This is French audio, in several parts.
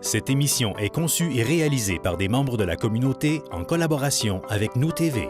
Cette émission est conçue et réalisée par des membres de la communauté en collaboration avec Nous TV.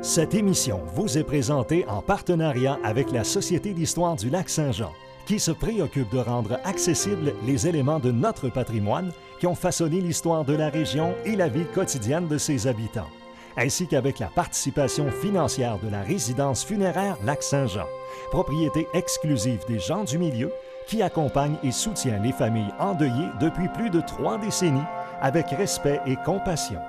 Cette émission vous est présentée en partenariat avec la Société d'histoire du Lac-Saint-Jean, qui se préoccupe de rendre accessibles les éléments de notre patrimoine qui ont façonné l'histoire de la région et la vie quotidienne de ses habitants, ainsi qu'avec la participation financière de la résidence funéraire Lac-Saint-Jean, propriété exclusive des gens du milieu, qui accompagne et soutient les familles endeuillées depuis plus de 3 décennies avec respect et compassion.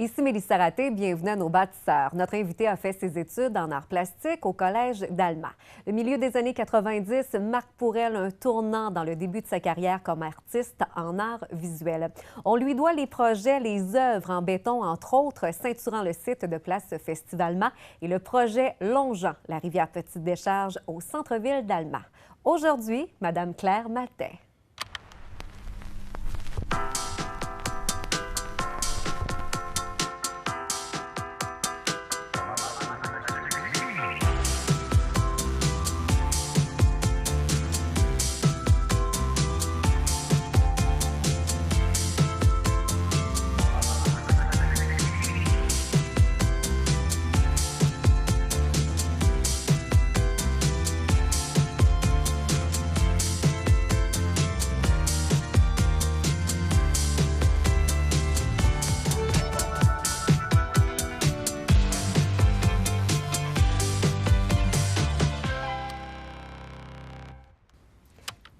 Ici Mélissa Raté, bienvenue à nos bâtisseurs. Notre invité a fait ses études en arts plastiques au Collège d'Alma. Le milieu des années 90 marque pour elle un tournant dans le début de sa carrière comme artiste en arts visuels. On lui doit les projets, les œuvres en béton, entre autres, ceinturant le site de Place Festivalma et le projet longeant la rivière Petite-Décharge au centre-ville d'Alma. Aujourd'hui, Madame Claire Maltais.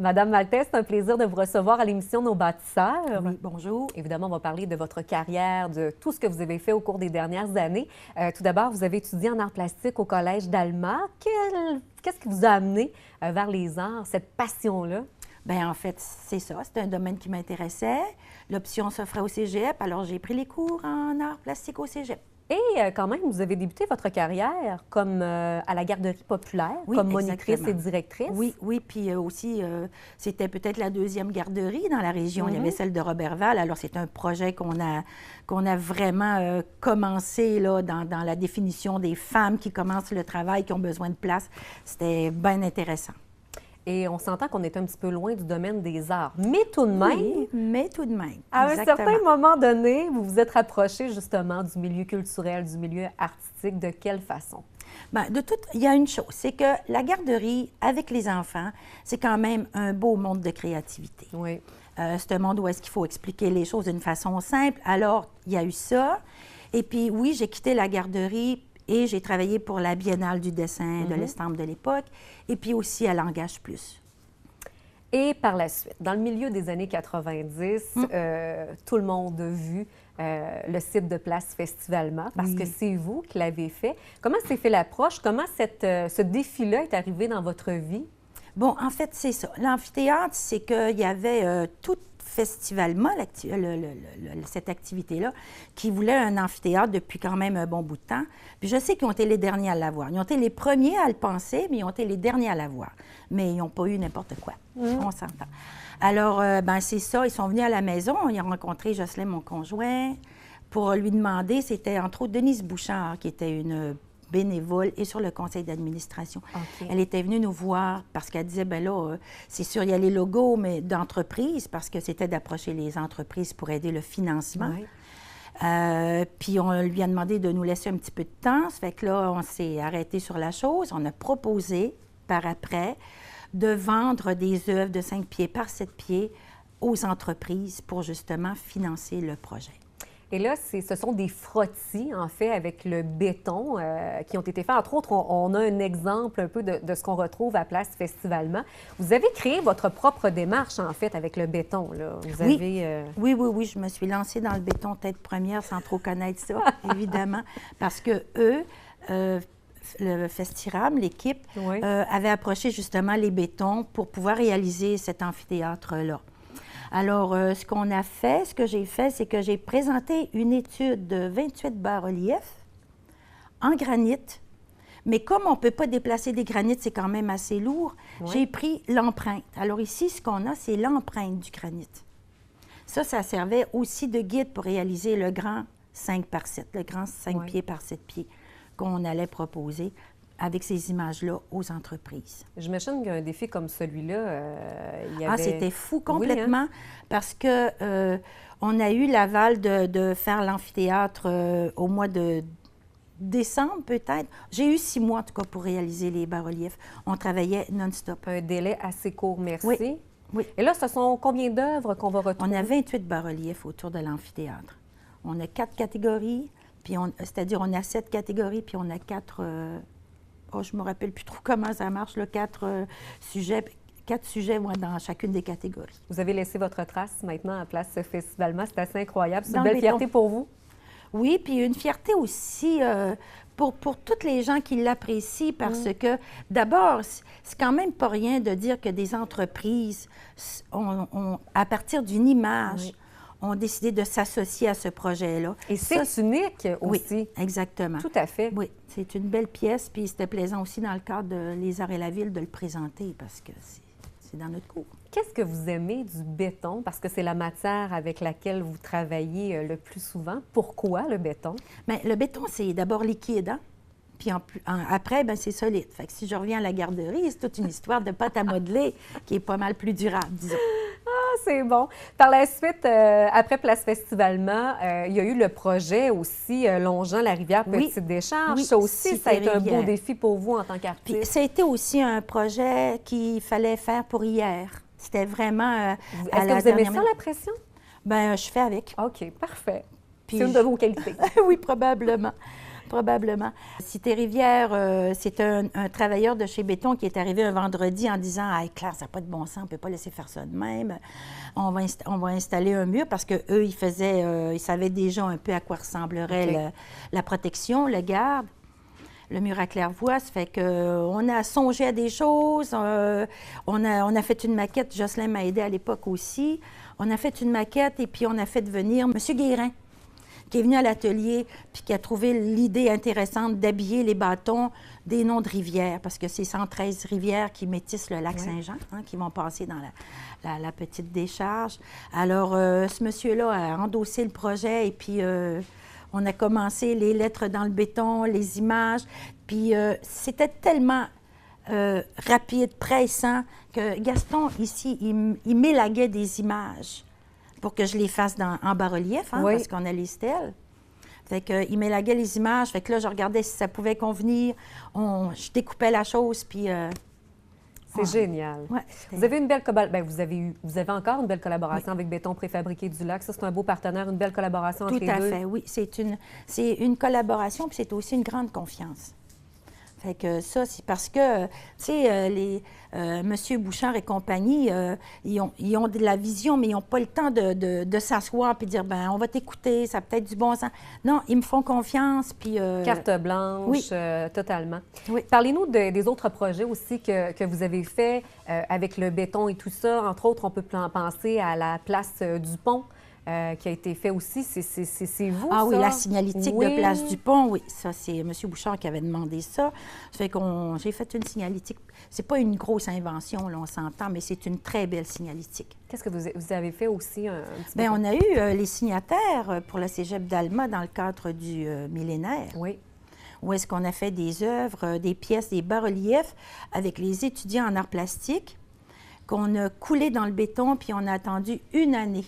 Madame Maltais, c'est un plaisir de vous recevoir à l'émission Nos bâtisseurs. Oui, bonjour. Évidemment, on va parler de votre carrière, de tout ce que vous avez fait au cours des dernières années. Tout d'abord, vous avez étudié en arts plastiques au Collège d'Alma. Qu'est-ce qui vous a amené vers les arts, cette passion-là? Bien, en fait, c'est ça. C'était un domaine qui m'intéressait. L'option s'offrait au cégep, alors j'ai pris les cours en arts plastiques au cégep. Et quand même, vous avez débuté votre carrière comme à la garderie populaire, oui, comme monitrice exactement. et directrice. Oui, puis aussi, c'était peut-être la deuxième garderie dans la région. Il y avait celle de Roberval. Alors, c'est un projet qu'on a vraiment commencé là, dans la définition des femmes qui commencent le travail, qui ont besoin de place. C'était bien intéressant. Et on s'entend qu'on est un petit peu loin du domaine des arts. Mais tout de même, oui, mais tout de même. À Exactement. un certain moment donné, vous vous êtes rapproché justement du milieu culturel, du milieu artistique. De quelle façon? Bien, il y a une chose, c'est que la garderie avec les enfants, c'est quand même un beau monde de créativité. Oui. C'est un monde où est-ce qu'il faut expliquer les choses d'une façon simple. Alors, il y a eu ça. Et puis, oui, j'ai quitté la garderie et j'ai travaillé pour la Biennale du dessin de l'estampe de l'époque, et puis aussi à Langage Plus. Et par la suite, dans le milieu des années 90, tout le monde a vu le site de Place Festivalma, parce que c'est vous qui l'avez fait. Comment s'est fait l'approche? Comment ce défi-là est arrivé dans votre vie? Bon, en fait, c'est ça. L'amphithéâtre, c'est qu'il y avait tout Festivalma, cette activité-là, qui voulait un amphithéâtre depuis quand même un bon bout de temps. Puis je sais qu'ils ont été les derniers à l'avoir. Ils ont été les premiers à le penser, mais ils ont été les derniers à l'avoir. Mais ils n'ont pas eu n'importe quoi. On s'entend. Alors, ben c'est ça. Ils sont venus à la maison. Ils ont rencontré Jocelyn, mon conjoint, pour lui demander, c'était entre autres Denise Bouchard, qui était une bénévole et sur le conseil d'administration. Okay. Elle était venue nous voir parce qu'elle disait, bien là, c'est sûr, il y a les logos mais d'entreprise, parce que c'était d'approcher les entreprises pour aider le financement. Oui. Puis on lui a demandé de nous laisser un petit peu de temps. Ça fait que là, on s'est arrêté sur la chose. On a proposé, par après, de vendre des œuvres de 5 pieds par 7 pieds aux entreprises pour justement financer le projet. Et là, ce sont des frottis, en fait, avec le béton qui ont été faits. Entre autres, on a un exemple un peu de ce qu'on retrouve à Place Festivalma. Vous avez créé votre propre démarche, en fait, avec le béton, là. Vous avez, Oui, je me suis lancée dans le béton tête première sans trop connaître ça, évidemment, parce que eux, le Festiram, l'équipe, avait approché justement les bétons pour pouvoir réaliser cet amphithéâtre-là. Alors, ce que j'ai fait, c'est que j'ai présenté une étude de 28 bas-reliefs en granit. Mais comme on ne peut pas déplacer des granites, c'est quand même assez lourd, j'ai pris l'empreinte. Alors ici, ce qu'on a, c'est l'empreinte du granit. Ça servait aussi de guide pour réaliser le grand 5 par 7, le grand 5 pieds par 7 pieds qu'on allait proposer avec ces images-là aux entreprises. J'imagine qu'un défi comme celui-là, il y avait... Ah, c'était fou complètement, parce que on a eu l'aval de faire l'amphithéâtre au mois de décembre, peut-être. J'ai eu 6 mois, en tout cas, pour réaliser les bas-reliefs. On travaillait non-stop. Un délai assez court, merci. Oui. Oui. Et là, ce sont combien d'œuvres qu'on va retrouver? On a 28 bas-reliefs autour de l'amphithéâtre. On a 4 catégories, puis c'est-à-dire on a 7 catégories, puis on a 4... je ne me rappelle plus trop comment ça marche, là, 4 sujets. 4 sujets dans chacune des catégories. Vous avez laissé votre trace maintenant à Place Festivalement. C'est assez incroyable. C'est une belle fierté pour vous? Oui, puis une fierté aussi pour toutes les gens qui l'apprécient parce que, d'abord, c'est quand même pas rien de dire que des entreprises, à partir d'une image, ont décidé de s'associer à ce projet-là. Et c'est unique aussi. Oui, exactement. Tout à fait. Oui, c'est une belle pièce, puis c'était plaisant aussi dans le cadre de Les Arts et la Ville de le présenter parce que c'est dans notre cours. Qu'est-ce que vous aimez du béton? Parce que c'est la matière avec laquelle vous travaillez le plus souvent. Pourquoi le béton? Bien, le béton, c'est d'abord liquide, hein? Puis après, ben, c'est solide. Fait que si je reviens à la garderie, c'est toute une histoire de pâte à modeler qui est pas mal plus durable, disons. Ah, c'est bon. Par la suite, après Place Festivalement, il y a eu le projet aussi longeant la rivière Petite-Décharge. Oui, ça aussi, ça a été un beau défi pour vous en tant qu'artiste. Puis ça a été aussi un projet qu'il fallait faire pour hier. C'était vraiment... Est-ce que vous aimez ça, la pression? Bien, je fais avec. OK, parfait. Puis c'est une de vos qualités. Oui, probablement. Probablement. Cité Rivière, c'est un travailleur de chez Béton qui est arrivé un vendredi en disant « Ah, Claire, ça n'a pas de bon sens, on ne peut pas laisser faire ça de même. On va installer un mur. » Parce qu'eux, ils savaient déjà un peu à quoi ressemblerait la protection, le garde. Le mur à claire-voie, ça fait qu'on a songé à des choses. On a fait une maquette. Jocelyn m'a aidé à l'époque aussi. On a fait une maquette et puis on a fait venir M. Guérin, qui est venu à l'atelier puis qui a trouvé l'idée intéressante d'habiller les bâtons des noms de rivières, parce que c'est 113 rivières qui métissent le lac Saint-Jean, hein, qui vont passer dans la petite décharge. Alors, ce monsieur-là a endossé le projet et puis on a commencé les lettres dans le béton, les images, puis c'était tellement rapide, pressant, que Gaston, ici, il m'élaguait des images pour que je les fasse en bas-relief, hein, parce qu'on a les stèles. Fait qu'il m'élaguait les images. Fait que là, je regardais si ça pouvait convenir. Je découpais la chose, puis... c'est génial. Ouais, vous avez une belle... vous avez encore une belle collaboration avec Béton Préfabriqué du Lac. Ça, c'est un beau partenaire, une belle collaboration entre les deux. Tout à fait, oui. C'est une collaboration, puis c'est aussi une grande confiance. Fait que ça, c'est parce que, tu sais, M. Bouchard et compagnie, ils ont de la vision, mais ils n'ont pas le temps de s'asseoir et de dire, ben on va t'écouter, ça a peut-être du bon sens. Non, ils me font confiance, puis... Carte blanche, totalement. Oui. Parlez-nous des autres projets aussi que vous avez faits avec le béton et tout ça. Entre autres, on peut penser à la place du Pont. Qui a été fait aussi, c'est vous, Ah ça? oui, la signalétique de Place du Pont, oui. Ça, c'est M. Bouchard qui avait demandé ça. Ça fait j'ai fait une signalétique. C'est pas une grosse invention, là, on s'entend, mais c'est une très belle signalétique. Qu'est-ce que vous avez fait aussi un petit peu? Bien, on a eu les signataires pour la Cégep d'Alma dans le cadre du millénaire. Oui. Où est-ce qu'on a fait des œuvres, des pièces, des bas-reliefs avec les étudiants en arts plastiques qu'on a coulé dans le béton, puis on a attendu 1 année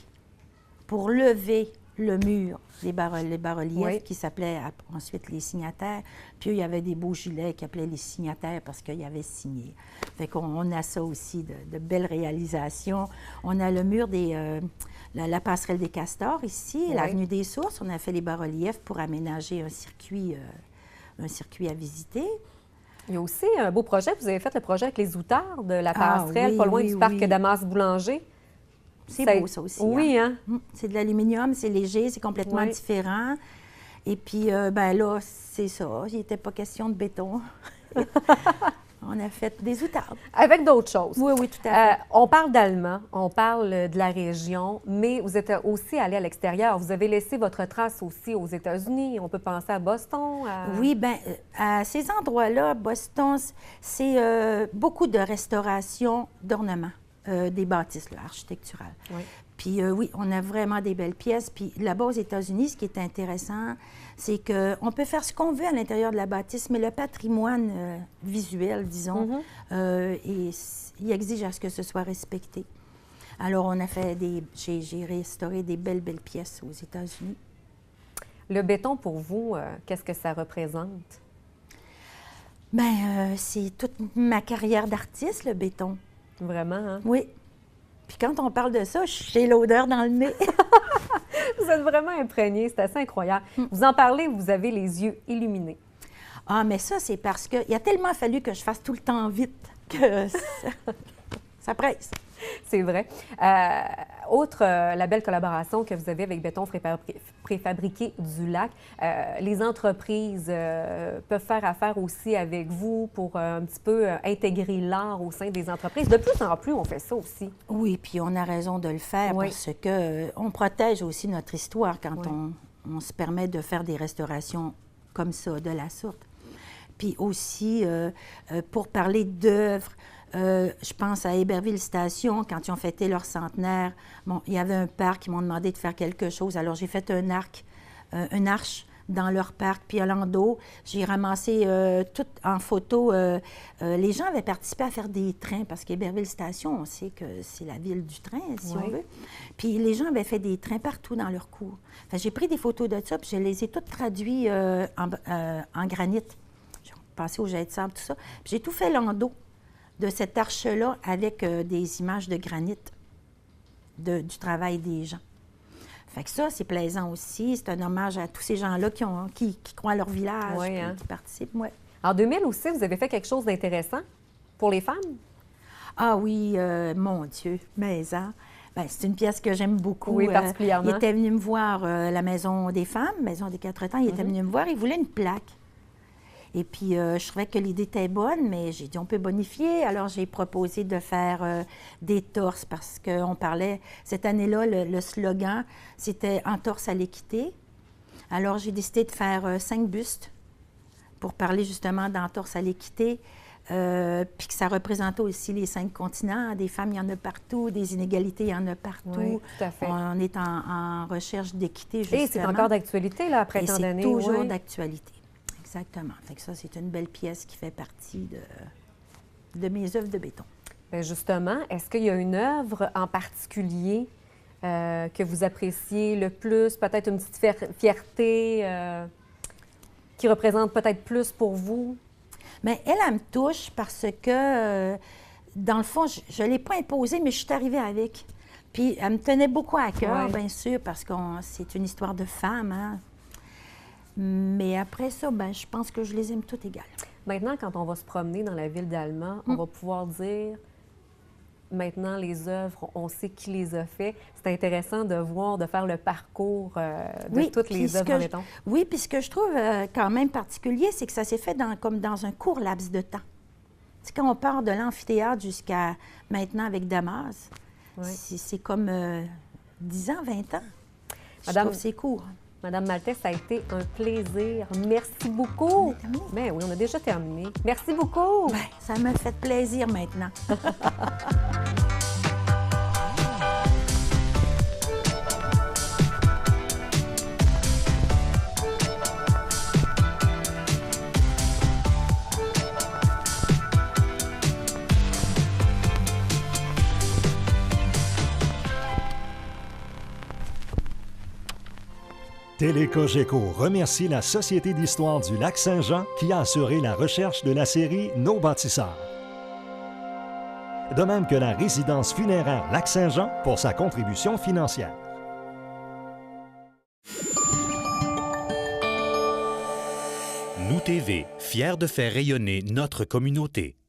pour lever le mur, les bas-reliefs qui s'appelaient ensuite les signataires. Puis il y avait des beaux gilets qui appelaient les signataires parce qu'ils avaient signé. Fait qu'on a ça aussi, de belles réalisations. On a le mur la passerelle des Castors ici, l'avenue des Sources. On a fait les bas-reliefs pour aménager un circuit à visiter. Il y a aussi un beau projet. Vous avez fait le projet avec les outards de la passerelle, pas loin du parc Damas-Boulanger. C'est beau, ça aussi. Oui, hein? C'est de l'aluminium, c'est léger, c'est complètement différent. Et puis, ben là, c'est ça. Il n'était pas question de béton. On a fait des outardes. Avec d'autres choses. Oui, oui, tout à fait. On parle d'Alma, on parle de la région, mais vous êtes aussi allé à l'extérieur. Vous avez laissé votre trace aussi aux États-Unis. On peut penser à Boston. Oui, bien, à ces endroits-là, Boston, c'est beaucoup de restauration d'ornements. des bâtisses là, architecturales. Oui. Puis oui, on a vraiment des belles pièces. Puis là-bas aux États-Unis, ce qui est intéressant, c'est qu'on peut faire ce qu'on veut à l'intérieur de la bâtisse, mais le patrimoine visuel, disons, il exige à ce que ce soit respecté. Alors, on a fait j'ai restauré des belles pièces aux États-Unis. Le béton, pour vous, qu'est-ce que ça représente? Bien, c'est toute ma carrière d'artiste, le béton. Vraiment, hein? Oui. Puis quand on parle de ça, j'ai l'odeur dans le nez. Vous êtes vraiment imprégné, c'est assez incroyable. Vous en parlez, vous avez les yeux illuminés. Ah, mais ça, c'est parce qu'il a tellement fallu que je fasse tout le temps vite que ça presse. C'est vrai. Outre la belle collaboration que vous avez avec Béton Préfabriqué du Lac, les entreprises peuvent faire affaire aussi avec vous pour un petit peu intégrer l'art au sein des entreprises. De plus en plus, on fait ça aussi. Oui, puis on a raison de le faire parce que on protège aussi notre histoire quand on se permet de faire des restaurations comme ça, de la sorte. Puis aussi, pour parler d'œuvres, je pense à Héberville Station, quand ils ont fêté leur centenaire. Bon, il y avait un parc, ils m'ont demandé de faire quelque chose. Alors, j'ai fait une arche dans leur parc. Puis à Lando, j'ai ramassé tout en photo. Les gens avaient participé à faire des trains, parce qu'Héberville Station, on sait que c'est la ville du train, si on veut. Puis les gens avaient fait des trains partout dans leur cours. Enfin, j'ai pris des photos de ça, puis je les ai toutes traduites en granit. J'ai passé au jet de sable, tout ça. Puis j'ai tout fait Lando de cette arche-là avec des images de granit du travail des gens. Fait que ça, c'est plaisant aussi. C'est un hommage à tous ces gens-là qui croient à leur village, qui participent. Ouais. En 2000 aussi, vous avez fait quelque chose d'intéressant pour les femmes? Ah oui, mon Dieu, Maison. Bien, c'est une pièce que j'aime beaucoup. Oui, particulièrement. Il était venu me voir, la Maison des femmes, Maison des 4 temps. Il était venu me voir, il voulait une plaque. Et puis, je trouvais que l'idée était bonne, mais j'ai dit, on peut bonifier. Alors, j'ai proposé de faire des torses parce qu'on parlait, cette année-là, le slogan, c'était « Entorse à l'équité ». Alors, j'ai décidé de faire 5 bustes pour parler justement d'entorse à l'équité, puis que ça représentait aussi les 5 continents. Des femmes, il y en a partout, des inégalités, il y en a partout. Oui, tout à fait. On est en recherche d'équité, justement. Et c'est encore d'actualité, là, après tant d'années. C'est toujours d'actualité. Exactement. Fait que ça, c'est une belle pièce qui fait partie de mes œuvres de béton. Bien, justement, est-ce qu'il y a une œuvre en particulier que vous appréciez le plus, peut-être une petite fierté qui représente peut-être plus pour vous? Bien, elle me touche parce que, dans le fond, je ne l'ai pas imposée, mais je suis arrivée avec. Puis, elle me tenait beaucoup à cœur, bien sûr, parce que c'est une histoire de femme, hein? Mais après ça, ben, je pense que je les aime toutes égales. Maintenant, quand on va se promener dans la ville d'Alma, on va pouvoir dire, maintenant, les œuvres, on sait qui les a fait. C'est intéressant de voir, de faire le parcours de toutes les œuvres en béton. Oui, puis ce que je trouve quand même particulier, c'est que ça s'est fait comme dans un court laps de temps. C'est quand on part de l'amphithéâtre jusqu'à maintenant avec Damas, c'est comme 10 ans, 20 ans. Je trouve que c'est court. Madame Maltais, ça a été un plaisir. Merci beaucoup. Bien oui, on a déjà terminé. Merci beaucoup. Bien, ça m'a fait plaisir maintenant. Télécogeco remercie la Société d'histoire du Lac-Saint-Jean qui a assuré la recherche de la série Nos bâtisseurs. De même que la résidence funéraire Lac-Saint-Jean pour sa contribution financière. Nous TV, fiers de faire rayonner notre communauté.